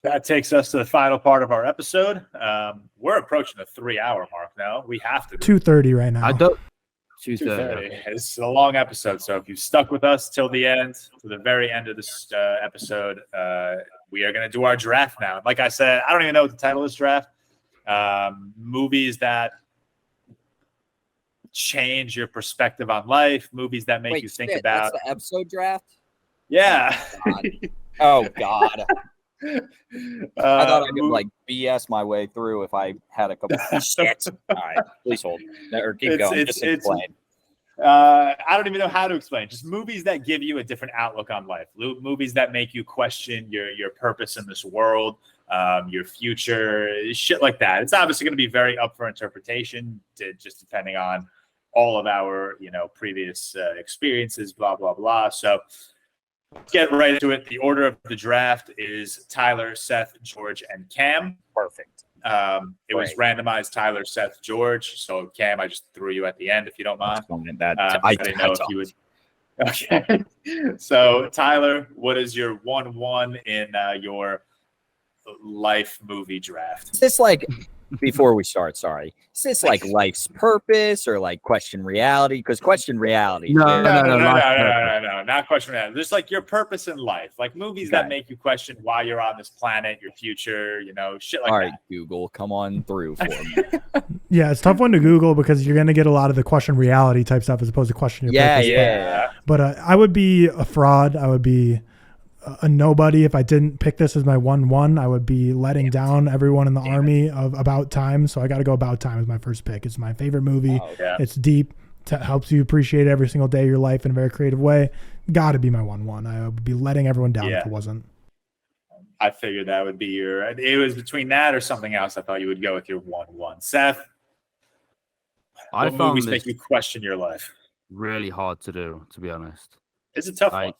That takes us to the final part of our episode. We're approaching the 3-hour mark now. We have to. 2:30 right now. 2:30. It's a long episode, so if you stuck with us till the end, to the very end of this episode, we are going to do our draft now. Like I said, I don't even know what the title is. Draft. Movies that change your perspective on life. Movies that make you think about. That's the episode draft. Yeah. Oh God. I thought I could like BS my way through if I had a couple of shit. All right, please hold or keep going. Just explain. I don't even know how to explain. Just movies that give you a different outlook on life. Movies that make you question your purpose in this world, your future, shit like that. It's obviously going to be very up for interpretation, just depending on all of our previous experiences. Blah blah blah. So. Let's get right into it. The order of the draft is Tyler, Seth, George, and Cam. Perfect. It was randomized Tyler, Seth, George. So Cam, I just threw you at the end if you don't mind. I didn't know if you would. Okay. So Tyler, what is your 1-1 in your life movie draft? Is this like before we start? Sorry, is this like life's purpose or like question reality? Because question reality. No, not question reality. Just like your purpose in life, like movies that make you question why you're on this planet, your future, shit like that. All right, Google, come on through for me. Yeah, it's a tough one to Google because you're gonna get a lot of the question reality type stuff as opposed to question your purpose. Yeah. But I would be a fraud. I would be a nobody if I didn't pick this as my 1-1. I would be letting down everyone in the army of About Time. So I got to go About Time as my first pick. It's my favorite movie. It's deep. Helps you appreciate every single day of your life in a very creative way. Got to be my 1-1. I would be letting everyone down if it wasn't. I figured that would be it was between that or something else. I thought you would go with your 1-1. Seth, what movies make you question your life? Really hard to do, to be honest. It's a tough one.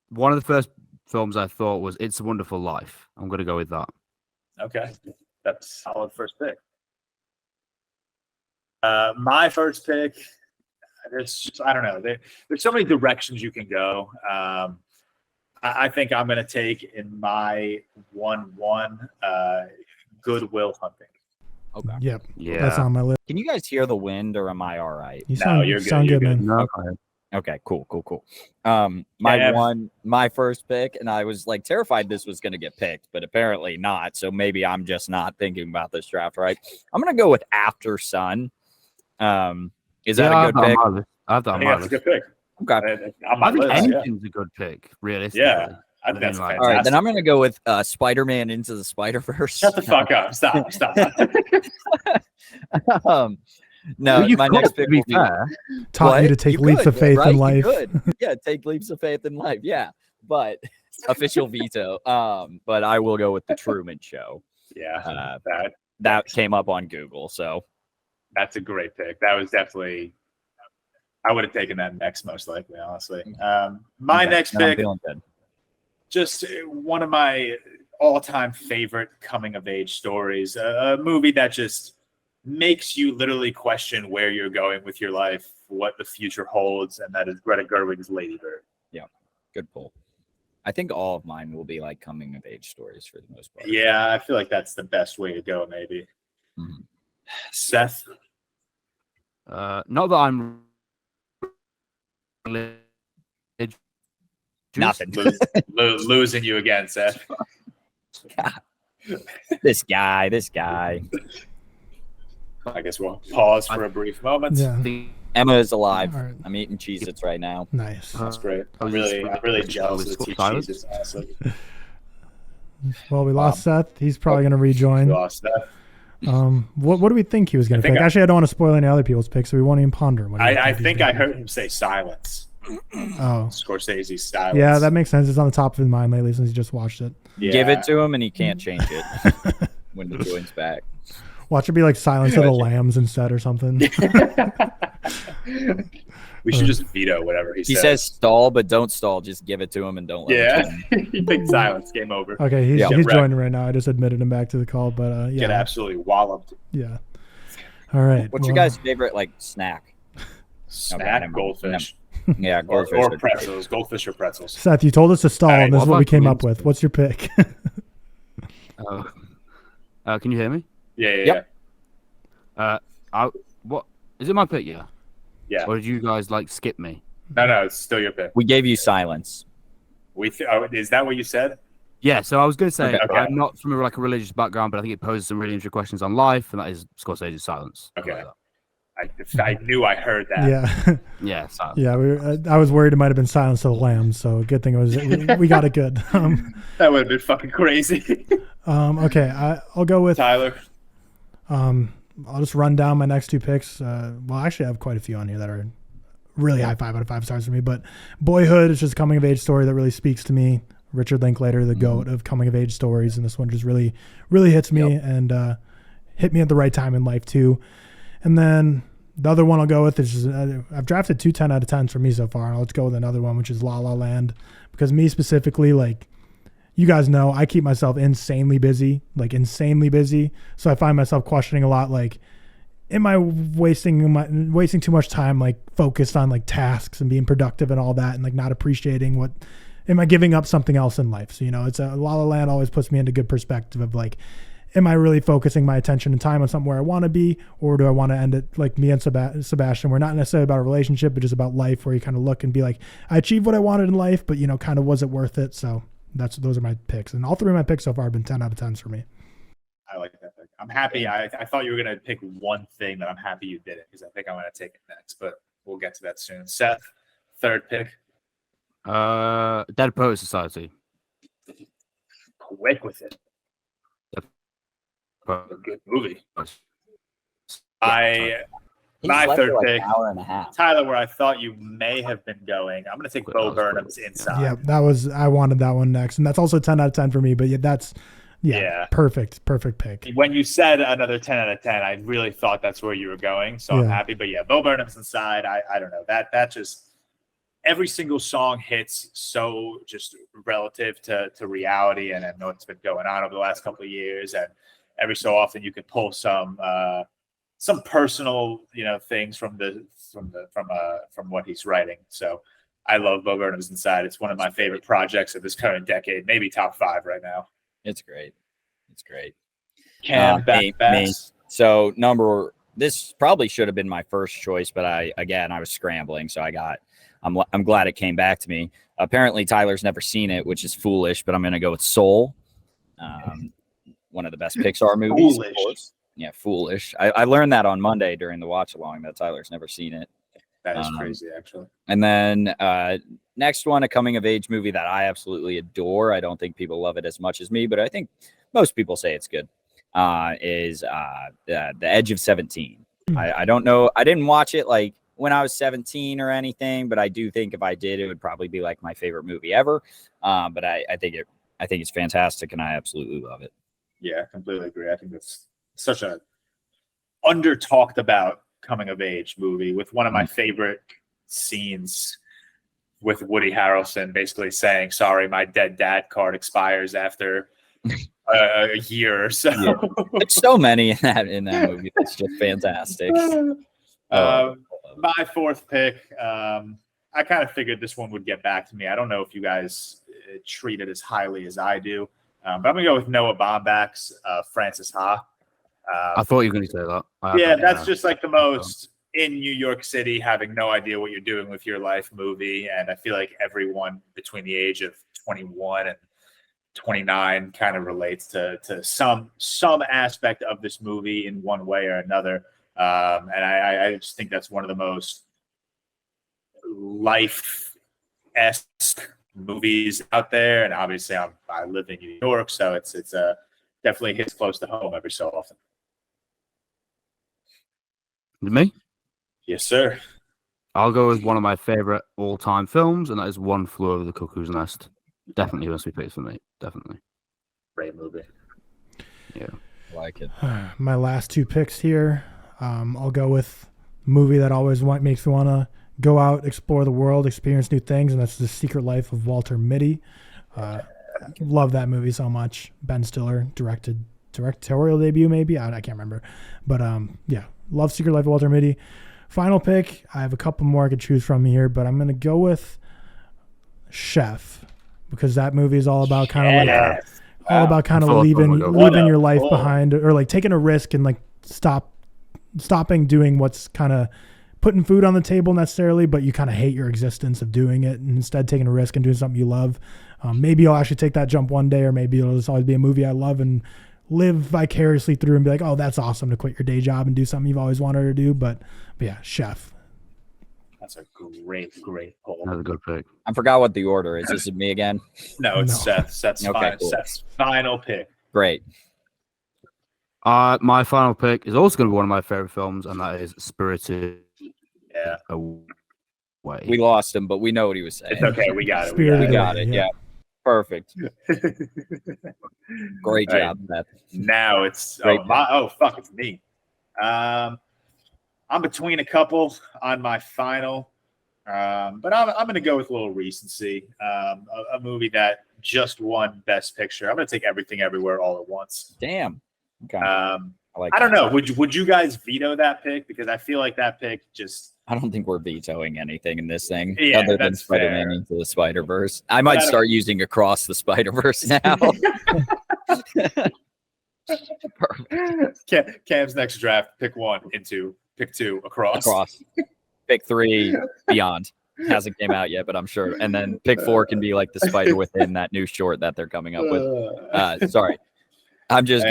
One of the first films I thought was It's a Wonderful Life. I'm going to go with that. Okay. That's a solid first pick. My first pick, I don't know. There's so many directions you can go. I think I'm going to take in my 1-1 Good Will Hunting. Okay. Yep. Yeah. That's on my list. Can you guys hear the wind or am I all right? You're good, man. No. Okay, cool. My first pick, and I was like terrified this was going to get picked, but apparently not. So maybe I'm just not thinking about this draft right. I'm going to go with After Sun. Is that a good pick? I think that's a good pick. Okay. I think anything's a good pick, realistically. Yeah. I think that's fantastic. All right, then I'm going to go with Spider-Man Into the Spider-Verse. Shut the fuck up. Stop. No, my next pick will be taught you to take leaps of faith in life. Yeah, take leaps of faith in life. Yeah, but official veto. But I will go with The Truman Show. Yeah, that came up on Google. So that's a great pick. That was definitely. I would have taken that next, most likely, honestly. My next pick, just one of my all-time favorite coming-of-age stories. A movie that just makes you literally question where you're going with your life, what the future holds, and that is Greta Gerwig's Lady Bird. Yeah, good pull. I think all of mine will be like coming of age stories for the most part. Yeah, I feel like that's the best way to go, maybe. Mm-hmm. Seth? Not that I'm nothing. Losing you again, Seth. This guy. I guess we'll pause for a brief moment. Yeah. Emma is alive. Right. I'm eating Cheez-Its right now. Nice. That's great. I'm really jealous of the Cheez-Its, honestly. Well, we lost Seth. He's probably going to rejoin. We lost Seth. What do we think he was going to pick? Actually, I don't want to spoil any other people's picks, so we won't even ponder. I think I heard him say Silence. Oh. Scorsese's Silence. Yeah, that makes sense. It's on the top of his mind lately since he just watched it. Yeah. Give it to him and he can't change it when he joins back. Watch it be like Silence of the Lambs instead or something. We should just veto whatever he says. He says stall, but don't stall. Just give it to him and don't let him. He picked Silence. Game over. Okay, he's joining right now. I just admitted him back to the call, but yeah. Get absolutely walloped. Yeah. All right. What's your guys' favorite like snack? Snack? Goldfish. Yeah, or, goldfish. or pretzels, goldfish or pretzels. Seth, you told us to stall, All right, and this is well, what we fuck, came I up mean- with. What's your pick? Can you hear me? Yeah. What is it? My pick, yeah. Yeah. Or did you guys like skip me? No, it's still your pick. We gave you silence. Is that what you said? Yeah, so I was going to say Okay. I'm not from a religious background, but I think it poses some really interesting questions on life, and that is Scorsese's silence. I Okay. like that. I knew I heard that. Yeah. Yeah, silence. Yeah, I was worried it might have been Silence of the Lambs, so good thing it was we got it good. That would have been fucking crazy. Okay, I'll go with Tyler. I'll just run down my next two picks. Well, actually, I have quite a few on here that are really high 5 out of 5 stars for me. But Boyhood is just a coming of age story that really speaks to me. Richard Linklater, the goat of coming of age stories, and this one just really, really hits me and hit me at the right time in life too. And then the other one I'll go with is just, I've drafted 2 10 out of 10s for me so far. And let's go with another one, which is La La Land, because me specifically, like, you guys know, I keep myself insanely busy. So I find myself questioning a lot, like, am I wasting too much time, like, focused on like tasks and being productive and all that, and like not appreciating what, am I giving up something else in life? So, it's La La Land always puts me into good perspective of like, am I really focusing my attention and time on something where I want to be, or do I want to end it like me and Sebastian? We're not necessarily about a relationship, but just about life, where you kind of look and be like, I achieved what I wanted in life, but kind of was it worth it? So those are my picks, and all 3 of my picks so far have been 10 out of 10s for me. I like that pick. I'm happy. I thought you were going to pick one thing, but I'm happy you did it because I think I'm going to take it next, but we'll get to that soon. Seth, third pick. Dead Poet Society. Quick with it. A good movie. My third pick, an hour and a half. Tyler, where I thought you may have been going. I'm going to take Bo Burnham's Inside. Yeah, I wanted that one next, and that's also 10 out of 10 for me. But perfect pick. When you said another 10 out of 10, I really thought that's where you were going. So I'm happy. But yeah, Bo Burnham's Inside. I don't know, that just, every single song hits so just relative to reality, and I know what's been going on over the last couple of years, and every so often you could pull some personal things from what he's writing. So I love Bo Burnham's Inside. It's one of my favorite projects of this current decade, maybe top 5 right now. It's great. Cam, me. So this probably should have been my first choice, but I was scrambling, so I'm glad it came back to me. Apparently Tyler's never seen it, which is foolish, but I'm going to go with Soul. One of the best Pixar movies. Foolish. Yeah, foolish. I learned that on Monday during the watch along that Tyler's never seen it. That is crazy, actually. And then next one, a coming of age movie that I absolutely adore. I don't think people love it as much as me, but I think most people say it's good. Is The Edge of 17. I don't know. I didn't watch it like when I was 17 or anything, but I do think if I did, it would probably be like my favorite movie ever. But I think it's fantastic, and I absolutely love it. Yeah, I completely agree. I think that's such a under talked about coming of age movie, with one of my favorite scenes with Woody Harrelson basically saying, "Sorry, my dead dad card expires after a year or so." Yeah. There's so many in that movie. It's just fantastic. My fourth pick, I kind of figured this one would get back to me. I don't know if you guys treat it as highly as I do, but I'm gonna go with Noah Baumbach's Frances Ha. I thought you were going to say that. That's just like the most in New York City, having no idea what you're doing with your life movie. And I feel like everyone between the age of 21 and 29 kind of relates to some aspect of this movie in one way or another. And I just think that's one of the most life-esque movies out there. And obviously I live in New York, so it's definitely hits close to home every so often. Me? Yes, sir. I'll go with one of my favorite all-time films, and that is One Flew Over the Cuckoo's Nest. Definitely must be picked for me. Definitely. Great movie. Yeah. I like it. My last 2 picks here. I'll go with a movie that always makes me want to go out, explore the world, experience new things, and that's The Secret Life of Walter Mitty. Love that movie so much. Ben Stiller directorial debut, maybe. I can't remember. But love Secret Life of Walter Mitty. Final pick. I have a couple more I could choose from here, but I'm going to go with Chef, because that movie is all about kind of leaving your life behind, or like taking a risk and like stopping doing what's kind of putting food on the table necessarily, but you kind of hate your existence of doing it, and instead taking a risk and doing something you love. Maybe I'll actually take that jump one day, or maybe it'll just always be a movie I love and live vicariously through and be like, oh, that's awesome to quit your day job and do something you've always wanted to do. But yeah, Chef. That's a great poll. That's a good pick. I forgot what the order is. Is it me again? No, it's Seth. Seth's final pick. Great. My final pick is also going to be one of my favorite films, and that is Spirited Away. We lost him, but we know what he was saying. It's okay. We got it. We got it. Yeah. Perfect. Great job, Seth. Now it's it's me. I'm between a couple on my final, but I'm going to go with a little recency. A movie that just won Best Picture. I'm going to take Everything Everywhere All at Once. Damn. Okay. I don't know. Would you guys veto that pick? Because I feel like that pick just. I don't think we're vetoing anything in this thing other than Spider-Man Into the Spider-Verse. I might start using Across the Spider-Verse now. Perfect. Cam's next draft: pick 1, Into, pick 2, Across, pick 3, Beyond. Hasn't came out yet, but I'm sure. And then pick 4 can be like the Spider Within, that new short that they're coming up with. Sorry. I'm just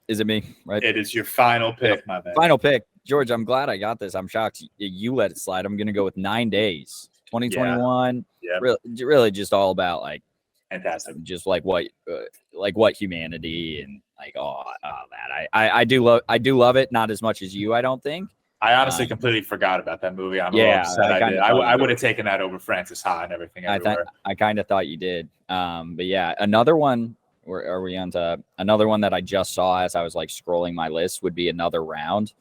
is it me? Right. It is your final pick, my man. Final pick. George, I'm glad I got this. I'm shocked you let it slide. I'm going to go with 9 Days, 2021. Yeah. Really just all about like, fantastic. Just like what humanity and like all that. I do love it. Not as much as you, I don't think. I honestly completely forgot about that movie. I'm a little upset I did. I would have taken that over Francis Ha and Everything Everywhere. I kind of thought you did. But yeah, another one. Are we on to another one that I just saw as I was like scrolling my list would be Another Round.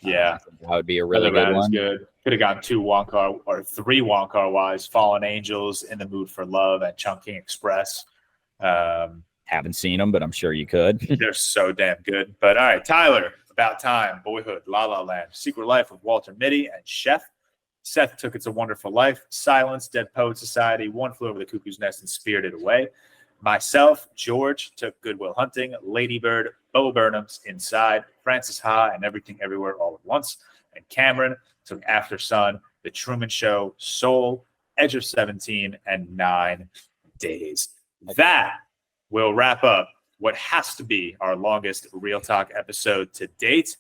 Yeah, that would be a really good one. Good. Could have gotten 2 Wong-Kar or 3 Wong-Kar-Wais, Fallen Angels, In the Mood for Love, and Chungking Express. Haven't seen them, but I'm sure you could. They're so damn good. But all right, Tyler, About Time, Boyhood, La La Land, Secret Life of Walter Mitty, and Chef. Seth took It's a Wonderful Life, Silence, Dead Poet Society, One Flew Over the Cuckoo's Nest, and Spirited Away. Myself, George, took Good Will Hunting, Lady Bird, Bo Burnham's Inside, Francis Ha, and Everything Everywhere All at Once. And Cameron took After Sun, The Truman Show, Soul, Edge of 17, and 9 Days. That will wrap up what has to be our longest Real Talk episode to date.